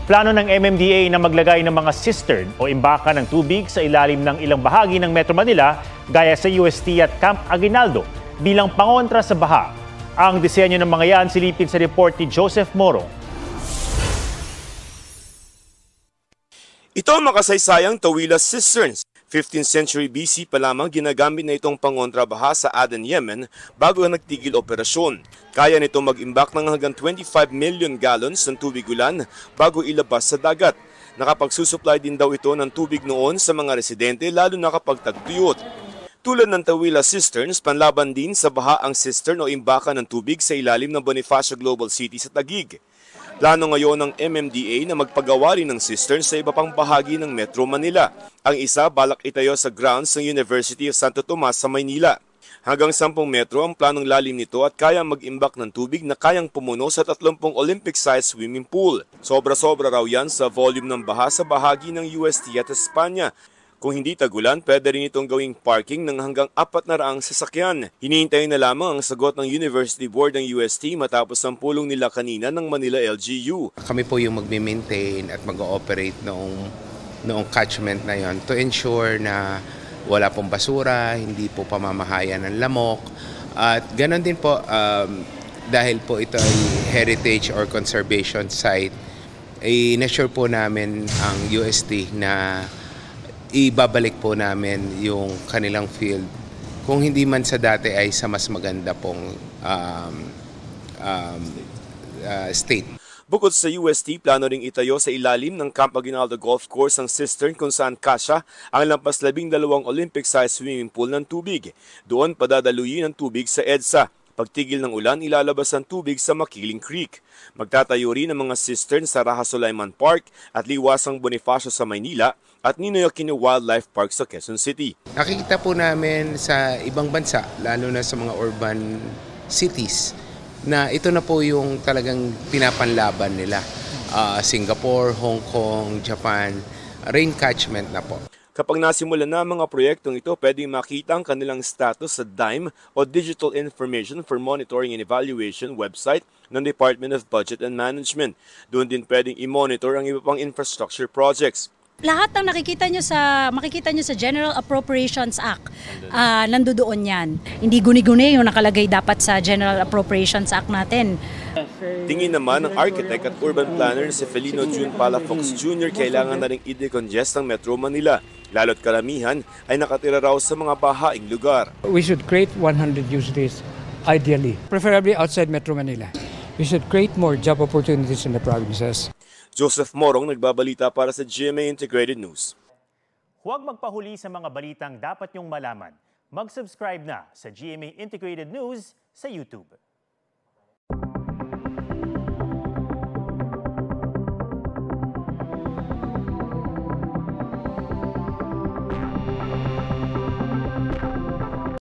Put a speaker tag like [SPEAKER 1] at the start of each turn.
[SPEAKER 1] Plano ng MMDA na maglagay ng mga cistern o imbakan ng tubig sa ilalim ng ilang bahagi ng Metro Manila gaya sa UST at Camp Aguinaldo bilang pangontra sa baha. Ang disenyo ng mga yan silipin sa report ni Joseph Morong.
[SPEAKER 2] Ito ang makasaysayang Tawila Cisterns. 15th century BC pa lamang ginagamit na itong pangontrabaha sa Aden, Yemen bago ang nagtigil operasyon. Kaya nito mag-imbak ng hanggang 25 million gallons ng tubig ulan bago ilabas sa dagat. Nakapagsusupply din daw ito ng tubig noon sa mga residente lalo na kapag tagtuyot. Tulad ng Tawila Cisterns, panlaban din sa baha ang cistern o imbakan ng tubig sa ilalim ng Bonifacio Global City sa Taguig. Plano ngayon ng MMDA na magpagawa rin ng cistern sa iba pang bahagi ng Metro Manila. Ang isa balak itayo sa grounds ng University of Santo Tomas sa Maynila. Hanggang 10 metro ang planong lalim nito at kayang mag-imbak ng tubig na kayang pumuno sa 30 Olympic-sized swimming pool. Sobra-sobra raw yan sa volume ng baha sa bahagi ng UST at Espanya. Kung hindi tagulan, pwede rin itong gawing parking ng hanggang 400 sasakyan. Hinihintay na lamang ang sagot ng University Board ng UST matapos ang pulong nila kanina ng Manila LGU.
[SPEAKER 3] Kami po yung magme-maintain at mag-ooperate noong catchment na yon to ensure na wala pong basura, hindi po pamamahayan ng lamok. At ganoon din po, dahil po ito ay heritage or conservation site, i-assure po namin ang UST na ibabalik po namin yung kanilang field. Kung hindi man sa dati ay sa mas maganda pong state.
[SPEAKER 2] Bukod sa UST, plano ring itayo sa ilalim ng Camp Aguinaldo Golf Course ang cistern kung saan kasya ang lampas 12 Olympic-sized swimming pool ng tubig. Doon padadaluyin ang tubig sa EDSA. Pagtigil ng ulan, ilalabas ang tubig sa Makiling Creek. Magtatayo rin ang mga cistern sa Raha Sulaiman Park at Liwasang Bonifacio sa Maynila at Ninoy Aquino Wildlife Park sa Quezon City.
[SPEAKER 3] Nakikita po namin sa ibang bansa, lalo na sa mga urban cities, na ito na po yung talagang pinapanlaban nila. Singapore, Hong Kong, Japan, rain catchment na po.
[SPEAKER 2] Kapag nasimulan na mga proyektong ito, pwedeng makita ang kanilang status sa DIME o Digital Information for Monitoring and Evaluation website ng Department of Budget and Management. Doon din pwedeng i-monitor ang iba pang infrastructure projects.
[SPEAKER 4] Lahat ng makikita nyo sa General Appropriations Act, nandoon yan. Hindi guni-guni yung nakalagay dapat sa General Appropriations Act natin.
[SPEAKER 2] Tingin naman ng architect at urban planner si Felino June Palafox Jr. kailangan na rin i-decongest ang Metro Manila. Lalo't karamihan ay nakatira raw sa mga bahaing lugar.
[SPEAKER 5] We should create 100 usages ideally, preferably outside Metro Manila. We should create more job opportunities in the provinces.
[SPEAKER 2] Joseph Morong, nagbabalita para sa GMA Integrated News.
[SPEAKER 1] Huwag magpahuli sa mga balitang dapat niyong malaman. Mag-subscribe na sa GMA Integrated News sa YouTube.